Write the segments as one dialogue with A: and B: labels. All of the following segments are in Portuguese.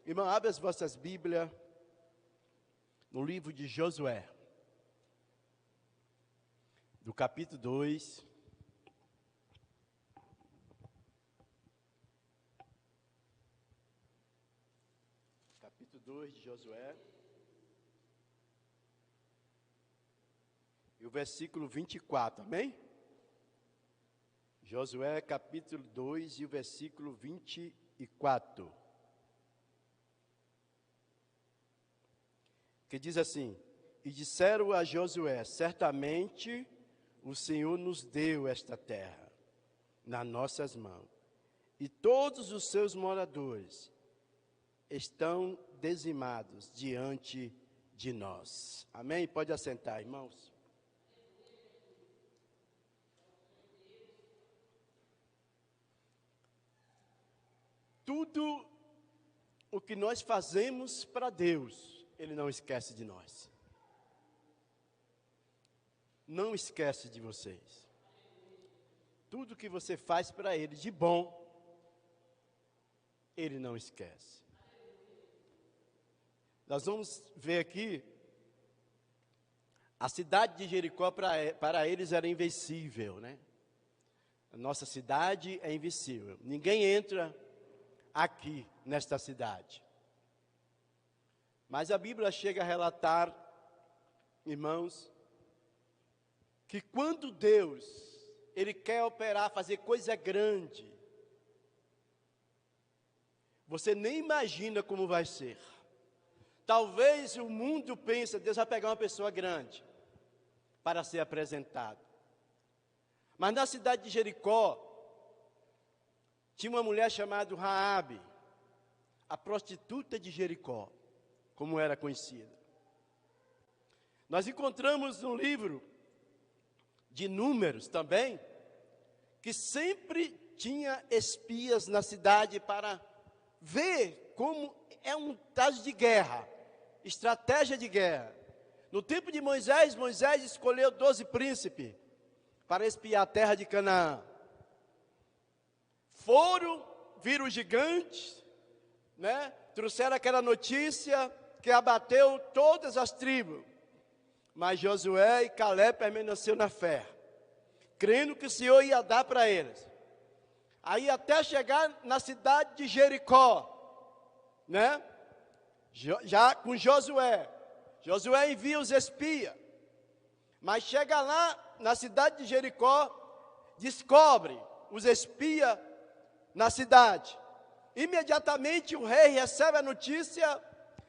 A: Irmão, abre as vossas Bíblias no livro de Josué, do capítulo 2. Capítulo 2 de Josué. E o versículo 24, amém? Josué capítulo 2 e o versículo 24. Que diz assim: E disseram a Josué: certamente o Senhor nos deu esta terra nas nossas mãos, e todos os seus moradores estão dizimados diante de nós. Amém? Pode assentar, irmãos. Tudo o que nós fazemos para Deus, Ele não esquece de nós. Não esquece de vocês. Tudo que você faz para Ele de bom, Ele não esquece. Nós vamos ver aqui, a cidade de Jericó para eles era invencível, né? A nossa cidade é invencível. Ninguém entra aqui nesta cidade. Mas a Bíblia chega a relatar, irmãos, que quando Deus, Ele quer operar, fazer coisa grande, você nem imagina como vai ser. Talvez o mundo pense, Deus vai pegar uma pessoa grande para ser apresentado. Mas na cidade de Jericó, tinha uma mulher chamada Raabe, a prostituta de Jericó, como era conhecida. Nós encontramos no livro de Números também, que sempre tinha espias na cidade para ver como é um caso de guerra, estratégia de guerra. No tempo de Moisés, Moisés escolheu 12 príncipes para espiar a terra de Canaã. Foram, viram gigantes, né? Trouxeram aquela notícia que abateu todas as tribos. Mas Josué e Caleb permaneceram na fé, crendo que o Senhor ia dar para eles. Aí até chegar na cidade de Jericó, né? Já com Josué. Josué envia os espias. Mas chega lá na cidade de Jericó, descobre os espias na cidade. Imediatamente o rei recebe a notícia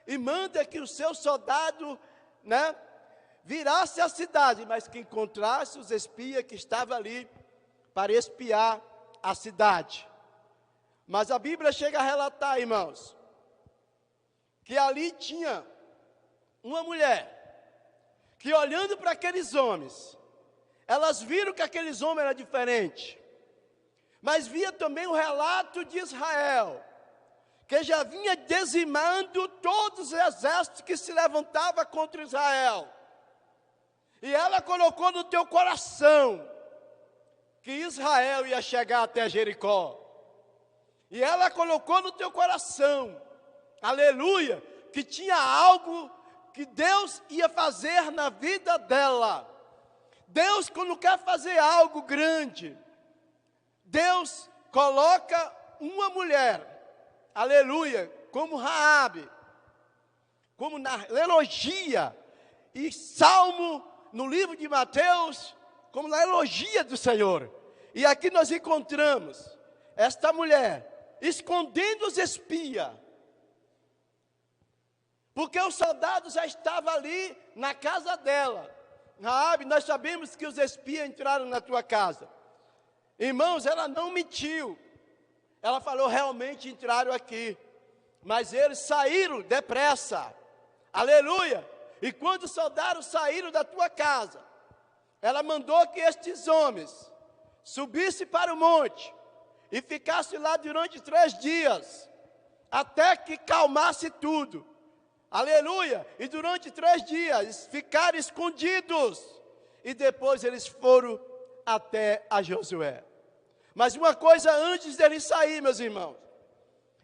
A: e manda que o seu soldado, né, virasse a cidade, mas que encontrasse os espias que estavam ali para espiar a cidade. Mas a Bíblia chega a relatar, irmãos, que ali tinha uma mulher que, olhando para aqueles homens, elas viram que aqueles homens eram diferentes. Mas via também o relato de Israel, que já vinha dizimando todos os exércitos que se levantavam contra Israel. E ela colocou no teu coração que Israel ia chegar até Jericó. E ela colocou no teu coração, aleluia, que tinha algo que Deus ia fazer na vida dela. Deus, quando quer fazer algo grande, Deus coloca uma mulher, aleluia, como Raabe, como na elogia, e Salmo, no livro de Mateus, como na elogia do Senhor. E aqui nós encontramos esta mulher escondendo os espias, porque os soldados já estavam ali na casa dela. Raabe, nós sabemos que os espias entraram na tua casa. Irmãos, ela não mentiu. Ela falou, realmente entraram aqui. Mas eles saíram depressa. Aleluia. E quando os soldados saíram da tua casa, ela mandou que estes homens subissem para o monte e ficassem lá durante 3 dias, até que calmasse tudo. Aleluia. E durante 3 dias ficaram escondidos. E depois eles foram até a Josué. Mas uma coisa antes dele sair, meus irmãos,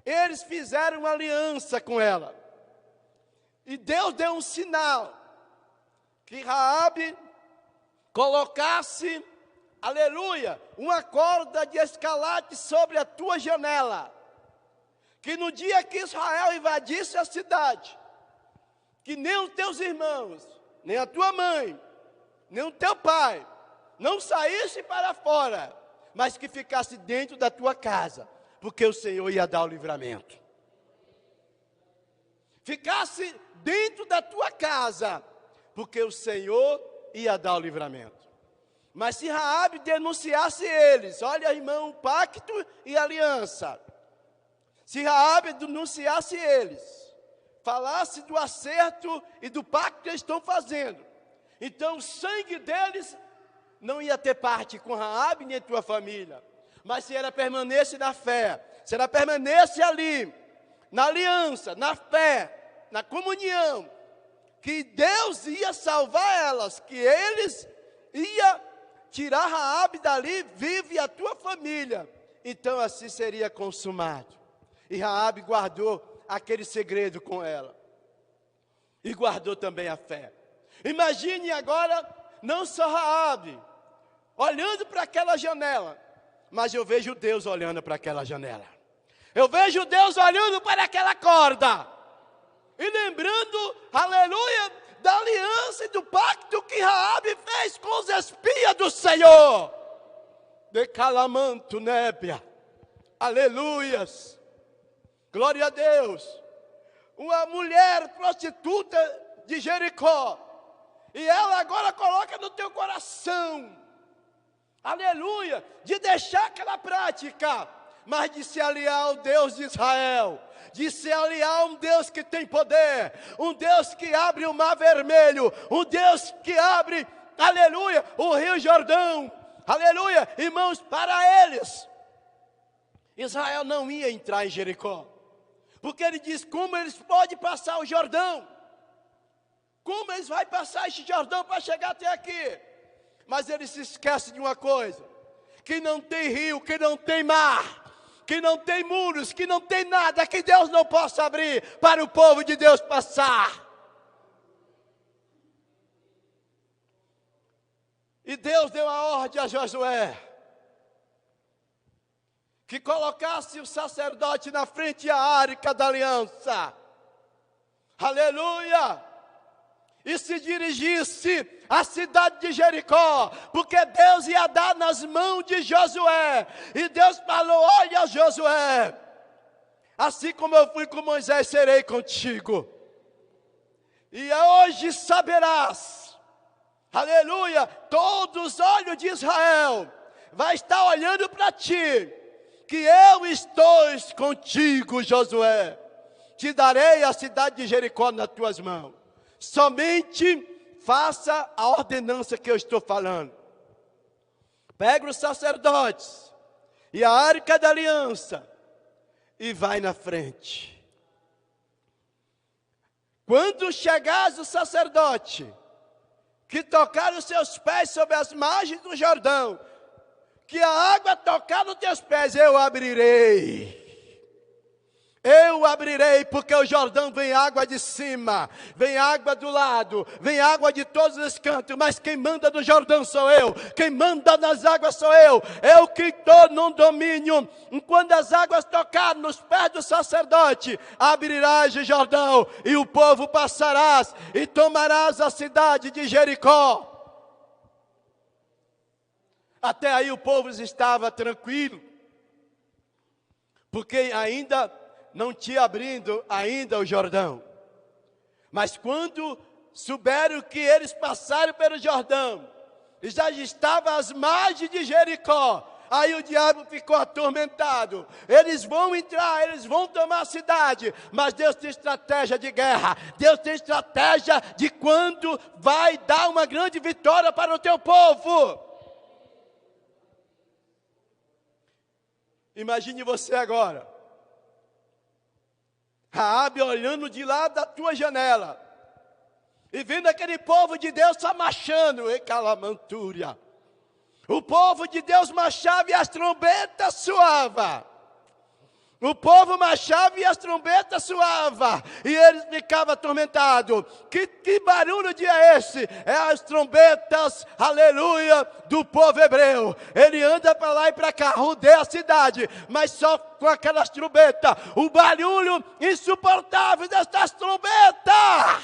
A: Eles fizeram uma aliança com ela. E Deus deu um sinal, que Raabe colocasse, aleluia, uma corda de escalate sobre a tua janela. Que no dia que Israel invadisse a cidade, que nem os teus irmãos, nem a tua mãe, nem o teu pai, não saísse para fora, mas que ficasse dentro da tua casa, porque o Senhor ia dar o livramento. Ficasse dentro da tua casa, porque o Senhor ia dar o livramento. Mas se Raabe denunciasse eles, olha, irmão, o pacto e aliança. Se Raabe denunciasse eles, falasse do acerto e do pacto que eles estão fazendo, então o sangue deles não ia ter parte com Raabe nem tua família. Mas se ela permanece na fé, se ela permanece ali, na aliança, na fé, na comunhão, que Deus ia salvar elas, que eles ia tirar Raabe dali, vive a tua família, então assim seria consumado. E Raabe guardou aquele segredo com ela, e guardou também a fé. Imagine agora, não só Raabe olhando para aquela janela, mas eu vejo Deus olhando para aquela janela. Eu vejo Deus olhando para aquela corda, e lembrando, aleluia, da aliança e do pacto que Raabe fez com os espias do Senhor. De Calamanto, Nébia, aleluias, glória a Deus. Uma mulher prostituta de Jericó, e ela agora coloca no teu coração, aleluia, de deixar aquela prática, mas de se aliar ao Deus de Israel, de se aliar a um Deus que tem poder, um Deus que abre o mar vermelho, um Deus que abre, aleluia, o rio Jordão, aleluia, irmãos, para eles, Israel não ia entrar em Jericó, porque ele diz, como eles podem passar o Jordão? Como eles vão passar esse Jordão para chegar até aqui? Mas ele se esquece de uma coisa, que não tem rio, que não tem mar, que não tem muros, que não tem nada que Deus não possa abrir para o povo de Deus passar. E Deus deu a ordem a Josué, que colocasse o sacerdote na frente da arca da aliança, aleluia, e se dirigisse à cidade de Jericó, porque Deus ia dar nas mãos de Josué, e Deus falou, olha Josué, assim como eu fui com Moisés, serei contigo, e hoje saberás, aleluia, todos os olhos de Israel vai estar olhando para ti, que eu estou contigo, Josué, te darei a cidade de Jericó nas tuas mãos, somente faça a ordenança que eu estou falando. Pega os sacerdotes e a arca da aliança e vai na frente. Quando chegares o sacerdote, que tocar os seus pés sobre as margens do Jordão, que a água tocar nos teus pés, eu abrirei. Eu abrirei, porque o Jordão vem água de cima, vem água do lado, vem água de todos os cantos, mas quem manda no Jordão sou eu, quem manda nas águas sou eu que estou no domínio. Quando as águas tocarem nos pés do sacerdote, abrirás o Jordão, e o povo passarás, e tomarás a cidade de Jericó. Até aí o povo estava tranquilo, porque ainda não tinha abrido ainda o Jordão. Mas quando souberam que eles passaram pelo Jordão, e já estavam às margens de Jericó, aí o diabo ficou atormentado. Eles vão entrar, eles vão tomar a cidade, mas Deus tem estratégia de guerra, Deus tem estratégia de quando vai dar uma grande vitória para o teu povo. Imagine você agora, Raabe olhando de lá da tua janela, e vendo aquele povo de Deus só marchando, e calamantúria. O povo de Deus marchava e as trombetas soavam. O povo marchava e as trombetas soavam. E eles ficavam atormentados. Que barulho de é esse? É as trombetas, aleluia, do povo hebreu. Ele anda para lá e para cá, rodeia a cidade, mas só com aquelas trombetas. O barulho insuportável destas trombetas.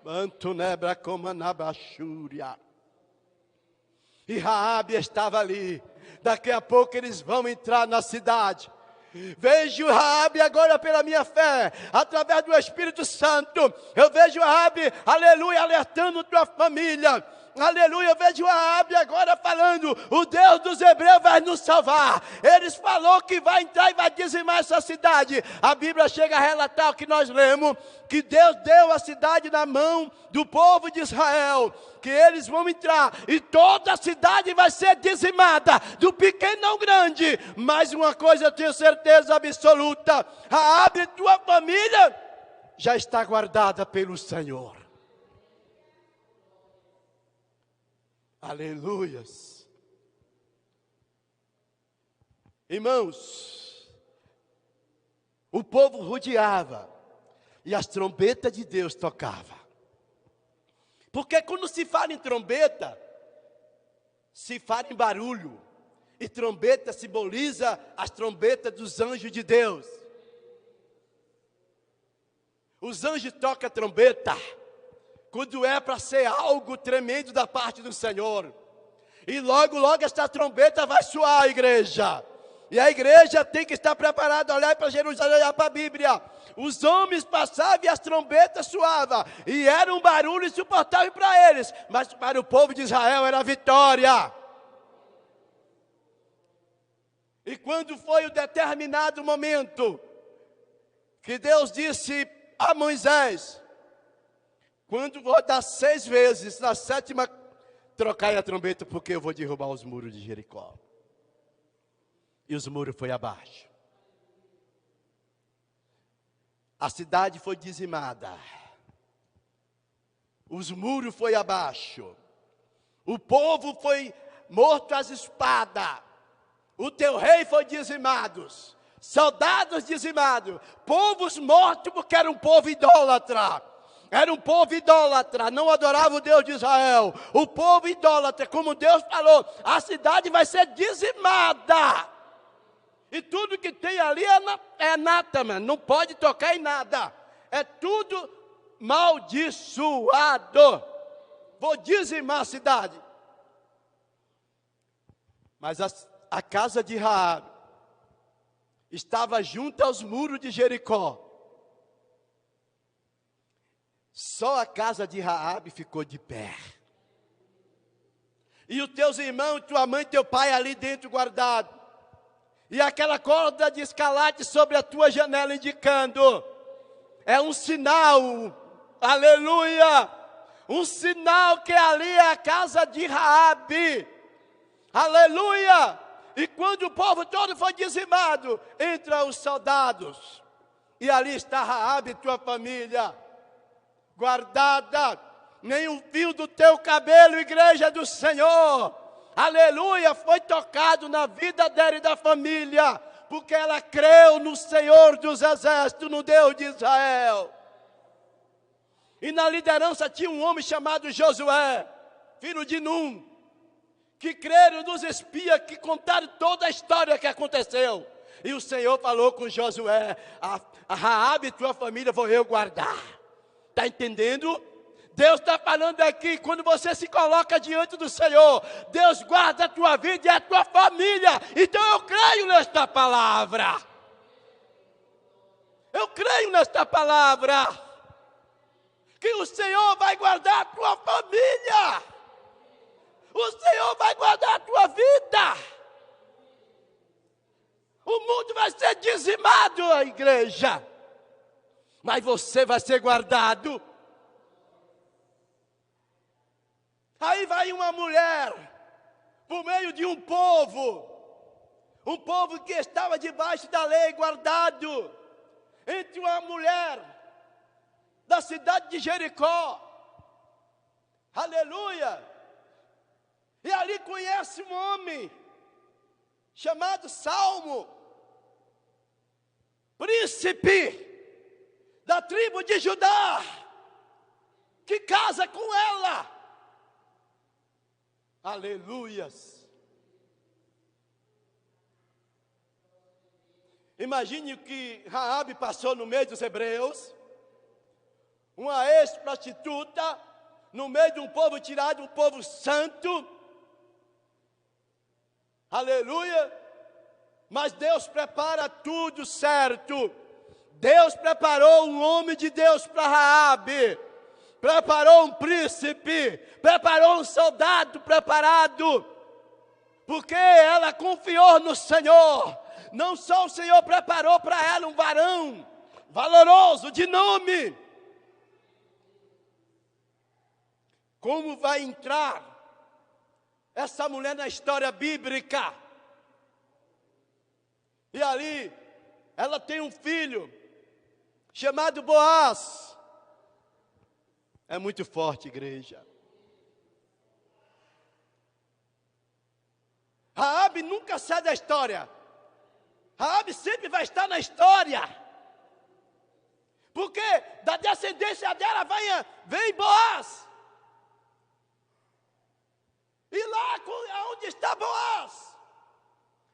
A: Manto nebra como nabachúria. E Raabe estava ali. Daqui a pouco eles vão entrar na cidade. Vejo Raabe agora pela minha fé, através do Espírito Santo. Eu vejo Raabe, aleluia, alertando tua família. Aleluia, eu vejo Raabe agora falando: o Deus dos hebreus vai nos salvar. Eles falou que vai entrar e vai dizimar essa cidade. A Bíblia chega a relatar o que nós lemos, que Deus deu a cidade na mão do povo de Israel, que eles vão entrar e toda a cidade vai ser dizimada, do pequeno ao grande. Mas uma coisa eu tenho certeza absoluta: Raabe, tua família já está guardada pelo Senhor. Aleluias. Irmãos, o povo rodeava e as trombetas de Deus tocavam. Porque quando se fala em trombeta, se fala em barulho. E trombeta simboliza as trombetas dos anjos de Deus. Os anjos tocam trombeta quando é para ser algo tremendo da parte do Senhor. E logo, logo esta trombeta vai soar, igreja. E a igreja tem que estar preparada, olhar para Jerusalém, olhar para a Bíblia. Os homens passavam e as trombetas soavam. E era um barulho insuportável para eles. Mas para o povo de Israel era vitória. E quando foi o determinado momento que Deus disse a Moisés: quando vou dar 6 vezes, na 7ª, trocai a trombeta, porque eu vou derrubar os muros de Jericó. E os muros foram abaixo. A cidade foi dizimada. Os muros foram abaixo. O povo foi morto às espadas. O teu rei foi dizimado. Soldados dizimados. Povos mortos porque era um povo idólatra. Era um povo idólatra, não adorava o Deus de Israel. O povo idólatra, como Deus falou, a cidade vai ser dizimada. E tudo que tem ali é anátema, não pode tocar em nada. É tudo maldiçoado. Vou dizimar a cidade. Mas a casa de Raabe estava junto aos muros de Jericó. Só a casa de Raabe ficou de pé. E os teus irmãos, tua mãe e teu pai ali dentro guardado. E aquela corda de escarlate sobre a tua janela indicando. É um sinal, aleluia, um sinal que ali é a casa de Raabe. Aleluia. E quando o povo todo foi dizimado, entram os soldados. E ali está Raabe, tua família, guardada, nem um fio do teu cabelo, igreja do Senhor, aleluia, foi tocado na vida dela e da família, porque ela creu no Senhor dos Exércitos, no Deus de Israel. E na liderança tinha um homem chamado Josué, filho de Num, que creram nos espias, que contaram toda a história que aconteceu. E o Senhor falou com Josué: a Raabe e tua família vou eu guardar. Está entendendo? Deus está falando aqui, quando você se coloca diante do Senhor, Deus guarda a tua vida e a tua família. Então eu creio nesta palavra. Eu creio nesta palavra, que o Senhor vai guardar a tua família. O Senhor vai guardar a tua vida. O mundo vai ser dizimado, a igreja, mas você vai ser guardado. Aí vai uma mulher, por meio de um povo que estava debaixo da lei, guardado, entre uma mulher da cidade de Jericó, aleluia, e ali conhece um homem chamado Salmo, príncipe da tribo de Judá, que casa com ela. Aleluias. Imagine o que Raabe passou no meio dos hebreus, uma ex-prostituta, no meio de um povo tirado, um povo santo. Aleluia. Mas Deus prepara tudo certo. Deus preparou um homem de Deus para Raabe, preparou um príncipe, preparou um soldado preparado, porque ela confiou no Senhor. Não só o Senhor preparou para ela um varão valoroso, de nome. Como vai entrar essa mulher na história bíblica? E ali, ela tem um filho, chamado Boaz. É muito forte, igreja. Raabe nunca sai da história. Raabe sempre vai estar na história. Porque da descendência dela vem Boaz. E lá, onde está Boaz,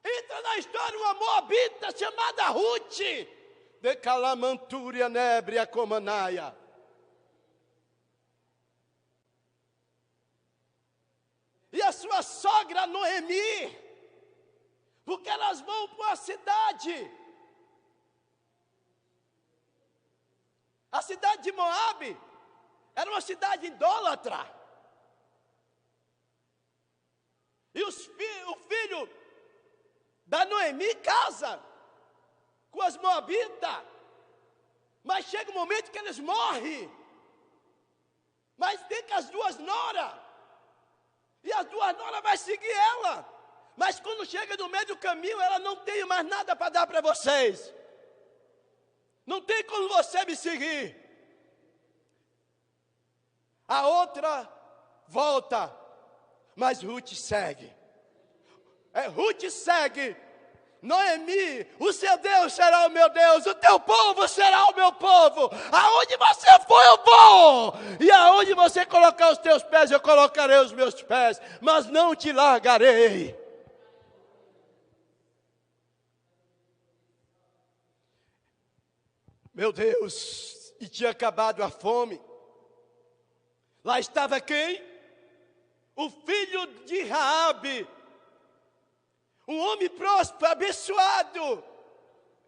A: entra na história uma moabita chamada Ruth, de Calamantúria, Nébria, Comanaia. E a sua sogra Noemi, porque elas vão para uma cidade. A cidade de Moabe era uma cidade idólatra. E o filho da Noemi casa com as moabitas. Mas chega um momento que eles morrem. Mas fica as duas noras. E as duas noras vão seguir ela. Mas quando chega no meio do caminho, ela não tem mais nada para dar para vocês. Não tem como você me seguir. A outra volta, mas Ruth segue. Ruth segue. Noemi, o seu Deus será o meu Deus, o teu povo será o meu povo. Aonde você for, eu vou. E aonde você colocar os teus pés, eu colocarei os meus pés. Mas não te largarei. Meu Deus, e tinha acabado a fome. Lá estava quem? O filho de Raabe, um homem próspero, abençoado.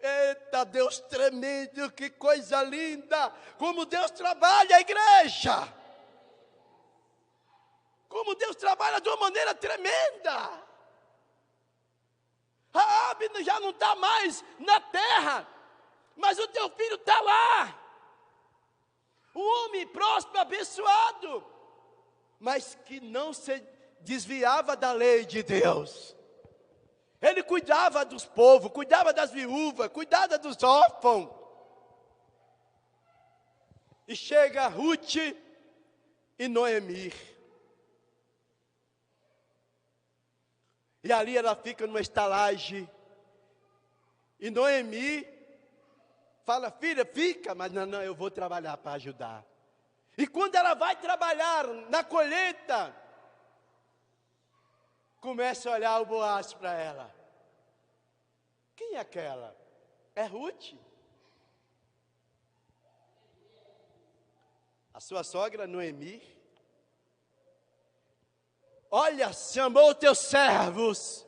A: Eita, Deus tremendo, que coisa linda. Como Deus trabalha a igreja. Como Deus trabalha de uma maneira tremenda. Raabe já não está mais na terra, mas o teu filho está lá. Um homem próspero, abençoado, mas que não se desviava da lei de Deus. Ele cuidava dos povos, cuidava das viúvas, cuidava dos órfãos. E chega Ruth e Noemi. E ali ela fica numa estalagem. E Noemi fala, filha, fica, mas não, eu vou trabalhar para ajudar. E quando ela vai trabalhar na colheita, começa a olhar o Boaz para ela. Quem é aquela? É Ruth. A sua sogra Noemi. Olha, chamou teus servos.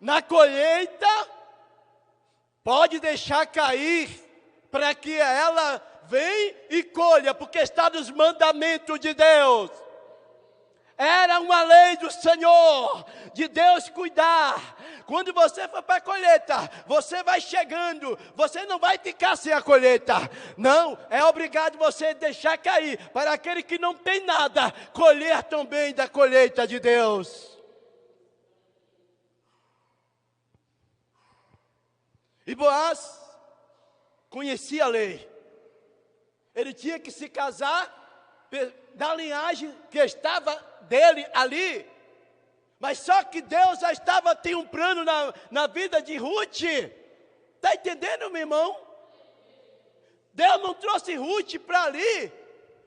A: Na colheita, pode deixar cair, para que ela venha e colha, porque está nos mandamentos de Deus. Era uma lei do Senhor, de Deus cuidar. Quando você for para a colheita, você vai chegando, você não vai ficar sem a colheita. Não, é obrigado você deixar cair, para aquele que não tem nada, colher também da colheita de Deus. E Boaz conhecia a lei. Ele tinha que se casar da linhagem que estava dele ali. Mas só que Deus já tinha um plano na vida de Ruth. Está entendendo, meu irmão? Deus não trouxe Ruth para ali,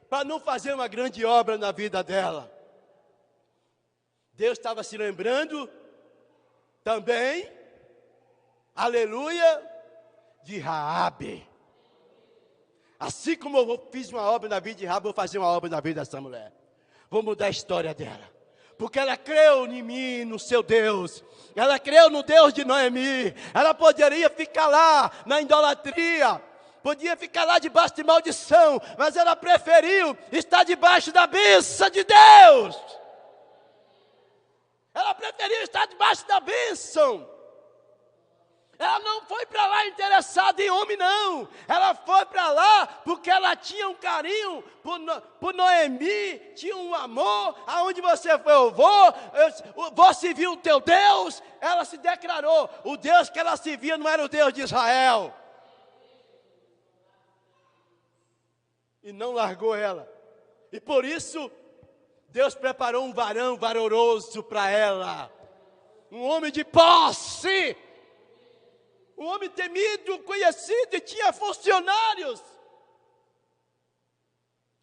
A: para não fazer uma grande obra na vida dela. Deus estava se lembrando também, aleluia, de Raabe. Assim como eu fiz uma obra na vida de Raabe, vou fazer uma obra na vida dessa mulher. Vou mudar a história dela. Porque ela creu em mim, no seu Deus. Ela creu no Deus de Noemi. Ela poderia ficar lá na idolatria. Podia ficar lá debaixo de maldição. Mas ela preferiu estar debaixo da bênção de Deus. Ela preferiu estar debaixo da bênção. Ela não foi para lá interessada em homem, não. Ela foi para lá porque ela tinha um carinho por Noemi, tinha um amor. Aonde você foi, eu vou servir o teu Deus. Ela se declarou. O Deus que ela servia não era o Deus de Israel. E não largou ela. E por isso, Deus preparou um varão valoroso para ela. Um homem de posse. Um homem temido, conhecido e tinha funcionários.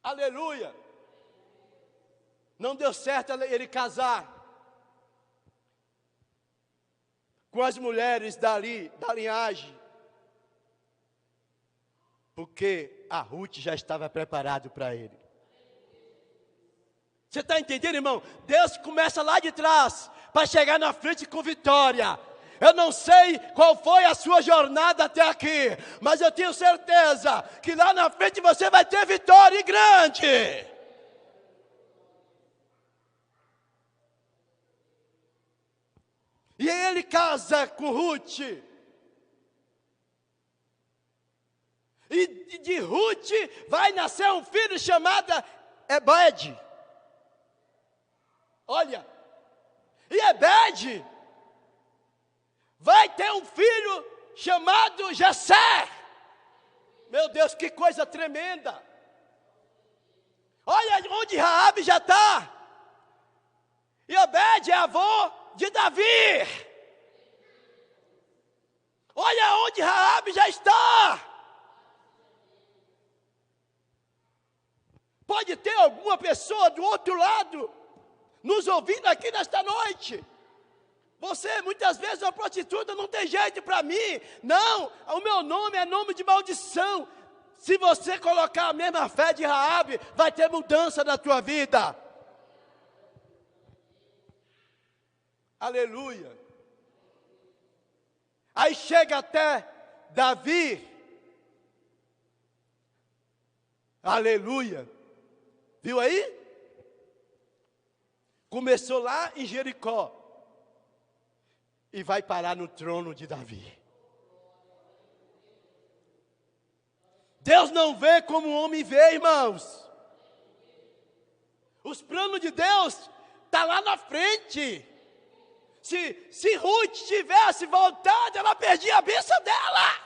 A: Aleluia. Não deu certo ele casar com as mulheres dali, da linhagem. Porque a Ruth já estava preparada para ele. Você está entendendo, irmão? Deus começa lá de trás, para chegar na frente com vitória. Eu não sei qual foi a sua jornada até aqui, mas eu tenho certeza que lá na frente você vai ter vitória grande. E ele casa com Ruth. E de Ruth vai nascer um filho chamado Ebed. Olha, e Ebed vai ter um filho chamado Jessé. Meu Deus, que coisa tremenda. Olha onde Raabe já está. E Obed é avô de Davi. Olha onde Raabe já está. Pode ter alguma pessoa do outro lado nos ouvindo aqui nesta noite. Você muitas vezes é uma prostituta, não tem jeito para mim. Não, o meu nome é nome de maldição. Se você colocar a mesma fé de Raabe, vai ter mudança na tua vida. Aleluia. Aí chega até Davi. Aleluia. Viu aí? Começou lá em Jericó. E vai parar no trono de Davi. Deus não vê como o homem vê, irmãos. Os planos de Deus estão lá na frente. Se Ruth tivesse voltado, ela perdia a bênção dela.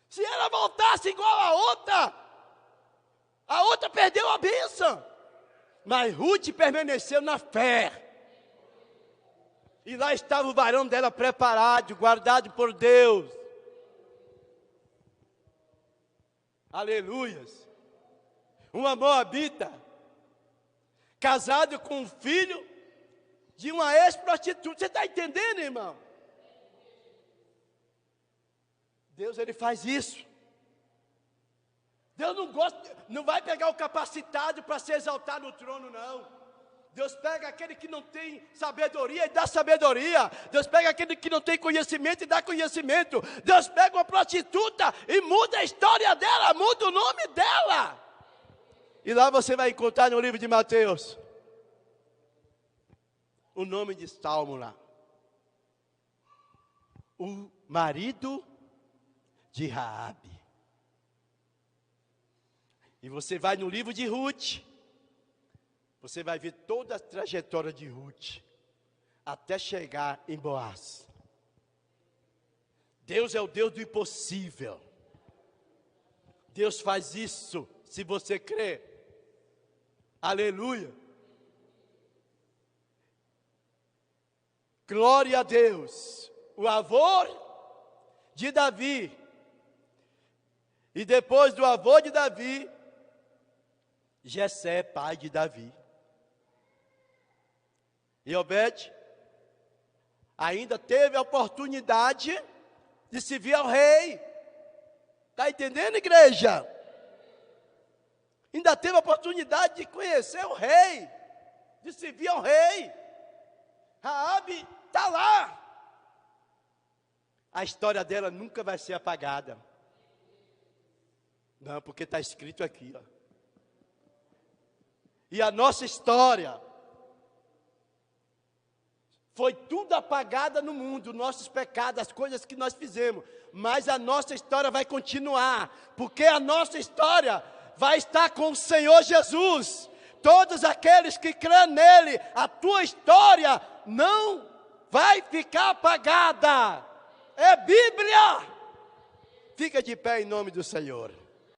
A: Se ela voltasse igual a outra perdeu a bênção. Mas Ruth permaneceu na fé. E lá estava o varão dela preparado, guardado por Deus. Aleluias. Uma moabita, casado com um filho de uma ex-prostituta. Você está entendendo, irmão? Deus, ele faz isso. Deus não vai pegar o capacitado para se exaltar no trono, não. Deus pega aquele que não tem sabedoria e dá sabedoria. Deus pega aquele que não tem conhecimento e dá conhecimento. Deus pega uma prostituta e muda a história dela, muda o nome dela. E lá você vai encontrar no livro de Mateus o nome de Salmo lá. O marido de Raabe. E você vai no livro de Ruth. Você vai ver toda a trajetória de Ruth, até chegar em Boaz. Deus é o Deus do impossível. Deus faz isso, se você crê. Aleluia. Glória a Deus. O avô de Davi. E depois do avô de Davi, Jessé, pai de Davi. E Obed ainda teve a oportunidade de servir ao rei. Está entendendo, igreja? Ainda teve a oportunidade de conhecer o rei, de servir ao rei. Raabe está lá. A história dela nunca vai ser apagada. Não, porque está escrito aqui, ó. E a nossa história foi tudo apagada no mundo, nossos pecados, as coisas que nós fizemos. Mas a nossa história vai continuar, porque a nossa história vai estar com o Senhor Jesus. Todos aqueles que creem nele, a tua história não vai ficar apagada. É Bíblia. Fica de pé em nome do Senhor.